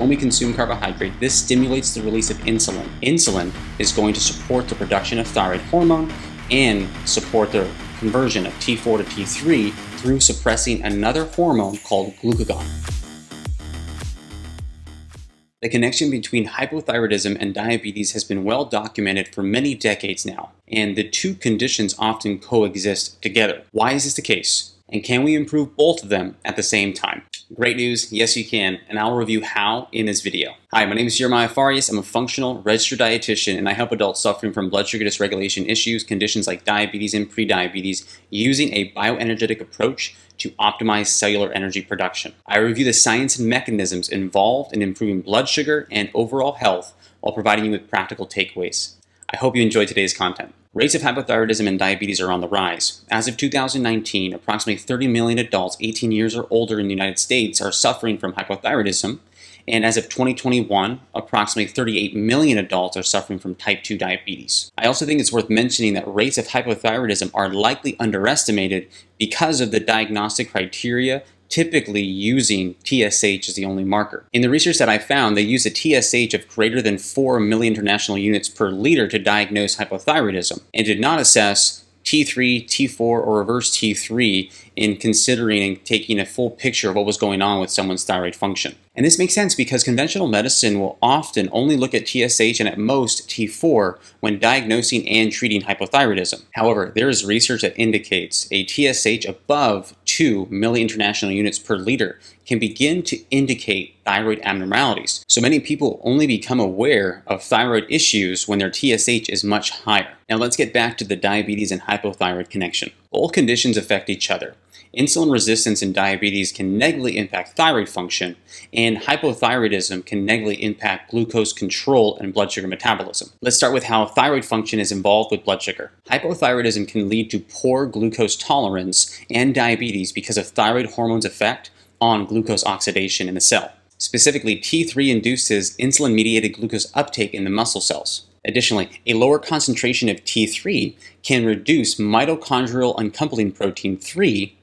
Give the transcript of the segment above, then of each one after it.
when we consume carbohydrate, this stimulates the release of insulin. Insulin is going to support the production of thyroid hormone and support the conversion of T4 to T3 through suppressing another hormone called glucagon. The connection between hypothyroidism and diabetes has been well documented for many decades now, and the two conditions often coexist together. Why is this the case? And can we improve both of them at the same time? Great news, yes you can, and I'll review how in this video. Hi, my name is Farias. I'm a functional registered dietitian, and I help adults suffering from blood sugar dysregulation issues, conditions like diabetes and prediabetes, using a bioenergetic approach to optimize cellular energy production. I review the science and mechanisms involved in improving blood sugar and overall health while providing you with practical takeaways. I hope you enjoyed today's content. Rates of hypothyroidism and diabetes are on the rise. As of 2019, approximately 30 million adults 18 years or older in the United States are suffering from hypothyroidism, and as of 2021, approximately 38 million adults are suffering from type 2 diabetes. I also think it's worth mentioning that rates of hypothyroidism are likely underestimated because of the diagnostic criteria typically using TSH as the only marker. In the research that I found, they used a TSH of greater than 4 million international units per liter to diagnose hypothyroidism and did not assess T3, T4, or reverse T3 in considering and taking a full picture of what was going on with someone's thyroid function. And this makes sense because conventional medicine will often only look at TSH and at most T4 when diagnosing and treating hypothyroidism. However, there is research that indicates a TSH above 2 million international units per liter can begin to indicate thyroid abnormalities. So many people only become aware of thyroid issues when their TSH is much higher. Now let's get back to the diabetes and hypothyroid connection. Both conditions affect each other. Insulin resistance in diabetes can negatively impact thyroid function, and hypothyroidism can negatively impact glucose control and blood sugar metabolism. Let's start with how thyroid function is involved with blood sugar. Hypothyroidism can lead to poor glucose tolerance and diabetes because of thyroid hormone's effect on glucose oxidation in the cell. Specifically, T3 induces insulin-mediated glucose uptake in the muscle cells. Additionally, a lower concentration of T3 can reduce mitochondrial uncoupling protein 3,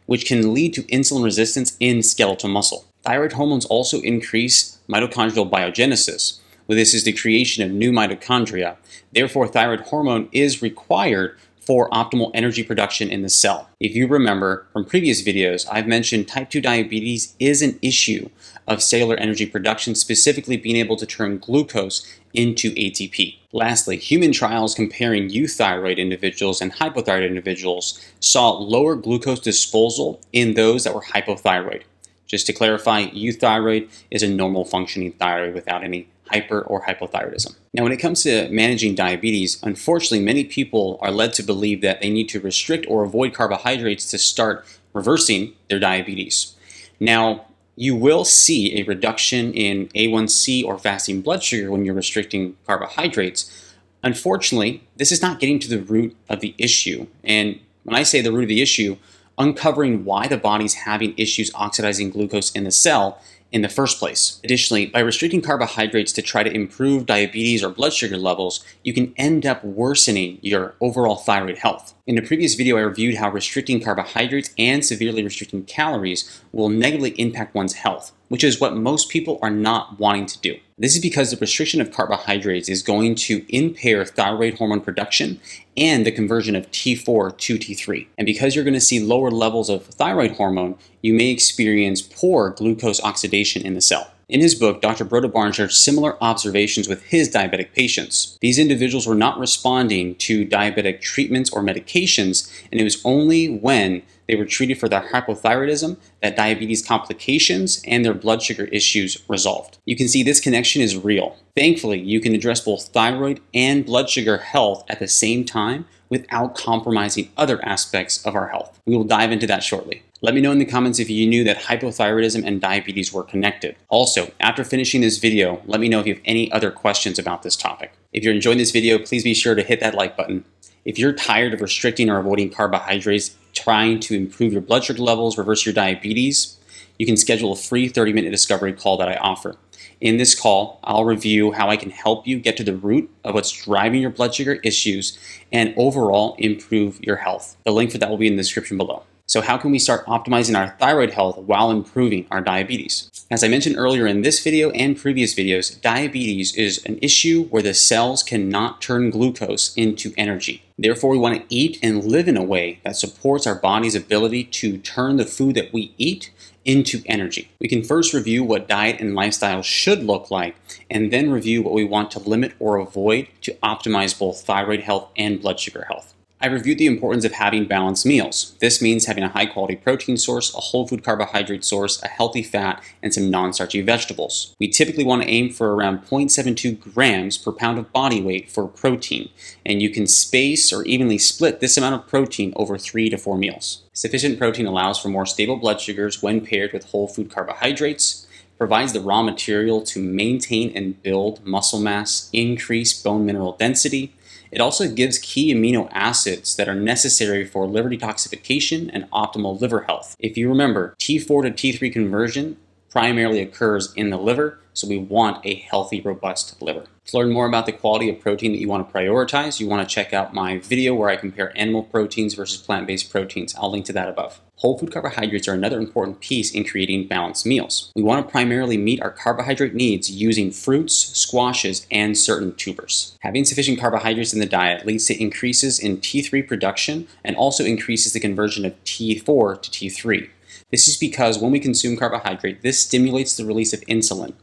which can lead to insulin resistance in skeletal muscle. Thyroid hormones also increase mitochondrial biogenesis, where this is the creation of new mitochondria. Therefore, thyroid hormone is required for optimal energy production in the cell. If you remember from previous videos, I've mentioned type 2 diabetes is an issue of cellular energy production, specifically being able to turn glucose into ATP. Lastly, human trials comparing euthyroid individuals and hypothyroid individuals saw lower glucose disposal in those that were hypothyroid. Just to clarify, euthyroid is a normal functioning thyroid without any hyper or hypothyroidism. Now, when it comes to managing diabetes, unfortunately, many people are led to believe that they need to restrict or avoid carbohydrates to start reversing their diabetes. Now, you will see a reduction in A1C or fasting blood sugar when you're restricting carbohydrates. Unfortunately, this is not getting to the root of the issue. And when I say the root of the issue, uncovering why the body's having issues oxidizing glucose in the cell in the first place. Additionally, by restricting carbohydrates to try to improve diabetes or blood sugar levels, you can end up worsening your overall thyroid health. In a previous video, I reviewed how restricting carbohydrates and severely restricting calories will negatively impact one's health, which is what most people are not wanting to do. This is because the restriction of carbohydrates is going to impair thyroid hormone production and the conversion of T4 to T3. And because you're going to see lower levels of thyroid hormone, you may experience poor glucose oxidation in the cell. In his book, Dr. Broda shared similar observations with his diabetic patients. These individuals were not responding to diabetic treatments or medications, and it was only when they were treated for their hypothyroidism that diabetes complications and their blood sugar issues resolved. You can see this connection is real. Thankfully, you can address both thyroid and blood sugar health at the same time without compromising other aspects of our health. We will dive into that shortly. Let me know in the comments if you knew that hypothyroidism and diabetes were connected. Also, after finishing this video, let me know if you have any other questions about this topic. If you're enjoying this video, please be sure to hit that like button. If you're tired of restricting or avoiding carbohydrates, trying to improve your blood sugar levels, reverse your diabetes, you can schedule a free 30-minute discovery call that I offer. In this call, I'll review how I can help you get to the root of what's driving your blood sugar issues and overall improve your health. The link for that will be in the description below. So how can we start optimizing our thyroid health while improving our diabetes? As I mentioned earlier in this video and previous videos, diabetes is an issue where the cells cannot turn glucose into energy. Therefore, we want to eat and live in a way that supports our body's ability to turn the food that we eat into energy. We can first review what diet and lifestyle should look like, and then review what we want to limit or avoid to optimize both thyroid health and blood sugar health. I reviewed the importance of having balanced meals. This means having a high-quality protein source, a whole food carbohydrate source, a healthy fat, and some non-starchy vegetables. We typically want to aim for around 0.72 grams per pound of body weight for protein, and you can space or evenly split this amount of protein over 3 to 4 meals. Sufficient protein allows for more stable blood sugars when paired with whole food carbohydrates, provides the raw material to maintain and build muscle mass, increase bone mineral density. It also gives key amino acids that are necessary for liver detoxification and optimal liver health. If you remember, T4 to T3 conversion primarily occurs in the liver, so we want a healthy, robust liver. To learn more about the quality of protein that you want to prioritize, you want to check out my video where I compare animal proteins versus plant-based proteins. I'll link to that above. Whole food carbohydrates are another important piece in creating balanced meals. We want to primarily meet our carbohydrate needs using fruits, squashes, and certain tubers. Having sufficient carbohydrates in the diet leads to increases in T3 production and also increases the conversion of T4 to T3. This is because when we consume carbohydrate, this stimulates the release of insulin.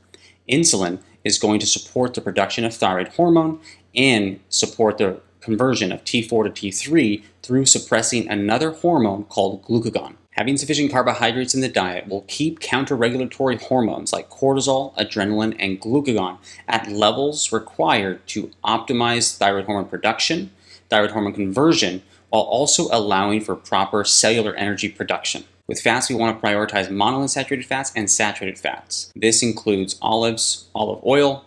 Insulin is going to support the production of thyroid hormone and support the conversion of T4 to T3 through suppressing another hormone called glucagon. Having sufficient carbohydrates in the diet will keep counter-regulatory hormones like cortisol, adrenaline, and glucagon at levels required to optimize thyroid hormone production, thyroid hormone conversion, while also allowing for proper cellular energy production. With fats, we want to prioritize monounsaturated fats and saturated fats. This includes olives, olive oil,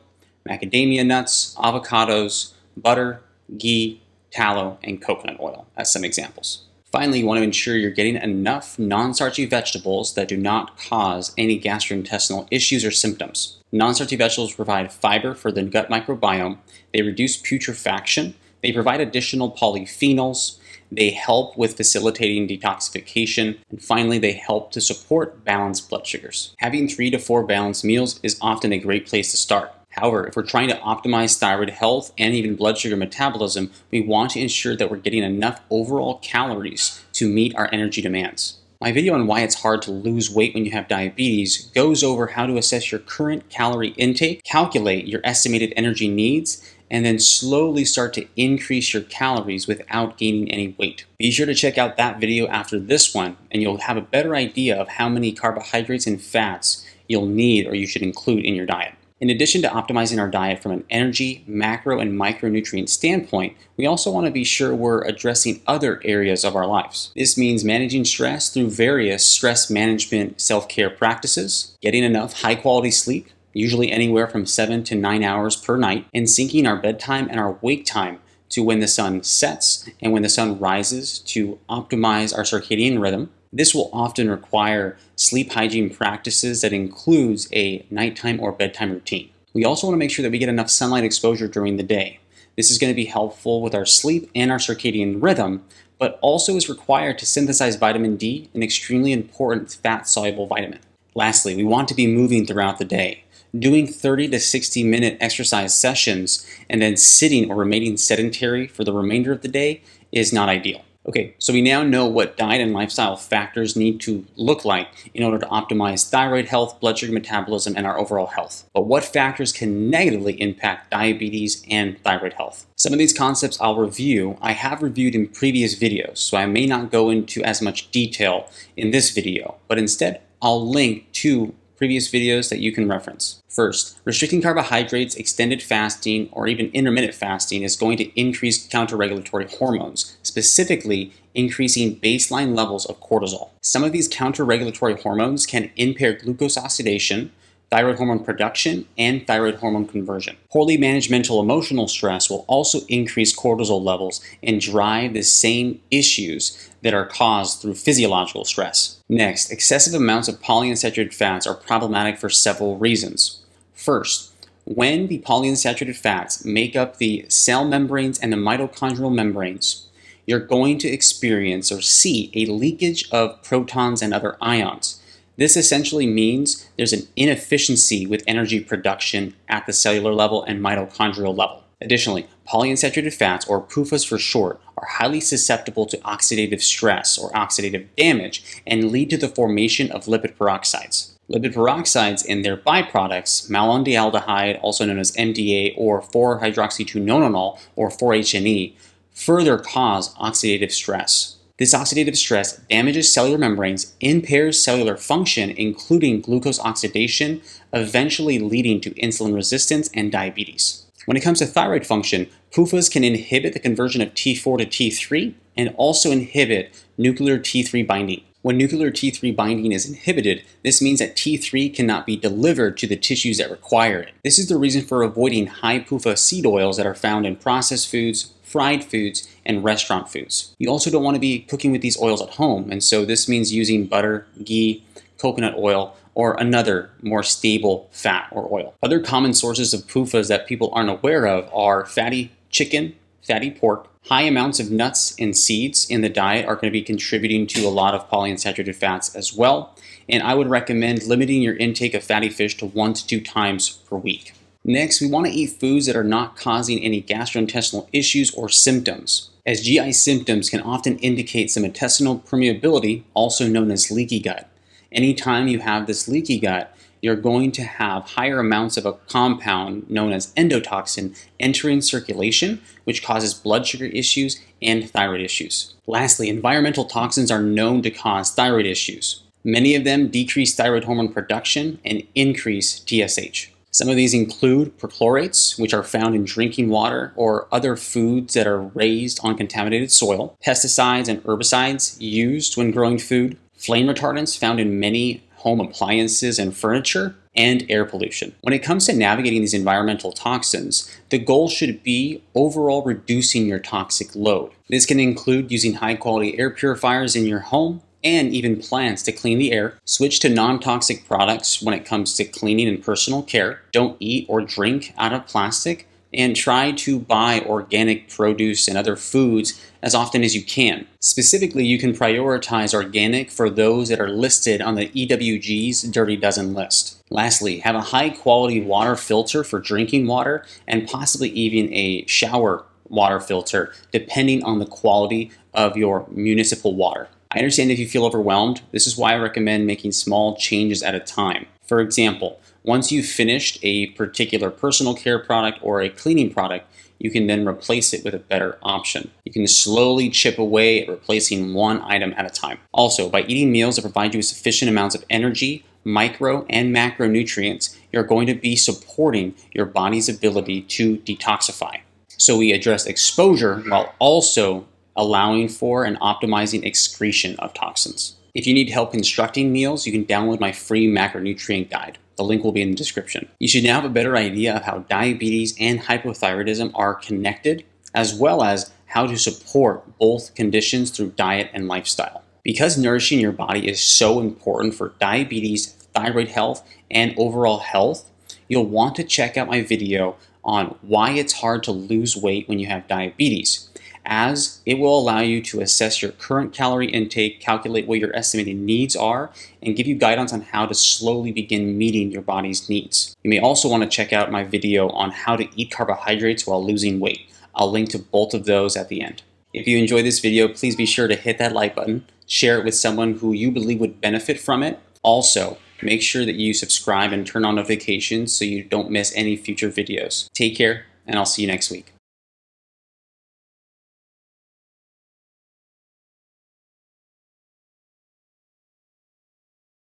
macadamia nuts, avocados, butter, ghee, tallow, and coconut oil as some examples. Finally, you want to ensure you're getting enough non-starchy vegetables that do not cause any gastrointestinal issues or symptoms. Non-starchy vegetables provide fiber for the gut microbiome, they reduce putrefaction, they provide additional polyphenols, they help with facilitating detoxification, and finally they help to support balanced blood sugars. Having 3 to 4 balanced meals is often a great place to start. However, if we're trying to optimize thyroid health and even blood sugar metabolism, we want to ensure that we're getting enough overall calories to meet our energy demands. My video on why it's hard to lose weight when you have diabetes goes over how to assess your current calorie intake, calculate your estimated energy needs, and then slowly start to increase your calories without gaining any weight. Be sure to check out that video after this one, and you'll have a better idea of how many carbohydrates and fats you'll need or you should include in your diet. In addition to optimizing our diet from an energy, macro, and micronutrient standpoint, we also want to be sure we're addressing other areas of our lives. This means managing stress through various stress management self-care practices, getting enough high-quality sleep, usually anywhere from 7 to 9 hours per night, and syncing our bedtime and our wake time to when the sun sets and when the sun rises to optimize our circadian rhythm. This will often require sleep hygiene practices that includes a nighttime or bedtime routine. We also want to make sure that we get enough sunlight exposure during the day. This is going to be helpful with our sleep and our circadian rhythm, but also is required to synthesize vitamin D, an extremely important fat-soluble vitamin. Lastly, we want to be moving throughout the day. Doing 30 to 60 minute exercise sessions and then sitting or remaining sedentary for the remainder of the day is not ideal. Okay, so we now know what diet and lifestyle factors need to look like in order to optimize thyroid health, blood sugar metabolism, and our overall health. But what factors can negatively impact diabetes and thyroid health? Some of these concepts I'll review, I have reviewed in previous videos, so I may not go into as much detail in this video, but instead I'll link to previous videos that you can reference. First, restricting carbohydrates, extended fasting, or even intermittent fasting is going to increase counter-regulatory hormones, specifically increasing baseline levels of cortisol. Some of these counter-regulatory hormones can impair glucose oxidation, thyroid hormone production, and thyroid hormone conversion. Poorly managed mental emotional stress will also increase cortisol levels and drive the same issues that are caused through physiological stress. Next, excessive amounts of polyunsaturated fats are problematic for several reasons. First, when the polyunsaturated fats make up the cell membranes and the mitochondrial membranes, you're going to experience or see a leakage of protons and other ions. This essentially means there's an inefficiency with energy production at the cellular level and mitochondrial level. Additionally, polyunsaturated fats, or PUFAs for short, are highly susceptible to oxidative stress or oxidative damage and lead to the formation of lipid peroxides. Lipid peroxides and their byproducts, malondialdehyde, also known as MDA, or 4-hydroxy-2-nonenal, or 4-HNE, further cause oxidative stress. This oxidative stress damages cellular membranes, impairs cellular function, including glucose oxidation, eventually leading to insulin resistance and diabetes. When it comes to thyroid function, PUFAs can inhibit the conversion of T4 to T3 and also inhibit nuclear T3 binding. When nuclear T3 binding is inhibited, this means that T3 cannot be delivered to the tissues that require it. This is the reason for avoiding high PUFA seed oils that are found in processed foods, fried foods, and restaurant foods. You also don't want to be cooking with these oils at home, and so this means using butter, ghee, coconut oil, or another more stable fat or oil. Other common sources of PUFAs that people aren't aware of are fatty chicken, fatty pork. High amounts of nuts and seeds in the diet are going to be contributing to a lot of polyunsaturated fats as well, and I would recommend limiting your intake of fatty fish to 1 to 2 times per week. Next, we want to eat foods that are not causing any gastrointestinal issues or symptoms, as GI symptoms can often indicate some intestinal permeability, also known as leaky gut. Anytime you have this leaky gut, you're going to have higher amounts of a compound known as endotoxin entering circulation, which causes blood sugar issues and thyroid issues. Lastly, environmental toxins are known to cause thyroid issues. Many of them decrease thyroid hormone production and increase TSH. Some of these include perchlorates, which are found in drinking water or other foods that are raised on contaminated soil, pesticides and herbicides used when growing food, flame retardants found in many home appliances and furniture, and air pollution. When it comes to navigating these environmental toxins, the goal should be overall reducing your toxic load. This can include using high-quality air purifiers in your home, and even plants to clean the air. Switch to non-toxic products when it comes to cleaning and personal care. Don't eat or drink out of plastic, and try to buy organic produce and other foods as often as you can. Specifically, you can prioritize organic for those that are listed on the EWG's Dirty Dozen list. Lastly, have a high-quality water filter for drinking water and possibly even a shower water filter, depending on the quality of your municipal water. I understand if you feel overwhelmed. This is why I recommend making small changes at a time. For example, once you've finished a particular personal care product or a cleaning product, you can then replace it with a better option. You can slowly chip away at replacing one item at a time. Also, by eating meals that provide you with sufficient amounts of energy, micro and macronutrients, you're going to be supporting your body's ability to detoxify. So we address exposure while also allowing for and optimizing excretion of toxins. If you need help constructing meals, you can download my free macronutrient guide. The link will be in the description. You should now have a better idea of how diabetes and hypothyroidism are connected, as well as how to support both conditions through diet and lifestyle. Because nourishing your body is so important for diabetes, thyroid health, and overall health, you'll want to check out my video on why it's hard to lose weight when you have diabetes, as it will allow you to assess your current calorie intake, calculate what your estimated needs are, and give you guidance on how to slowly begin meeting your body's needs. You may also want to check out my video on how to eat carbohydrates while losing weight. I'll link to both of those at the end. If you enjoyed this video, please be sure to hit that like button, share it with someone who you believe would benefit from it. Also, make sure that you subscribe and turn on notifications so you don't miss any future videos. Take care, and I'll see you next week.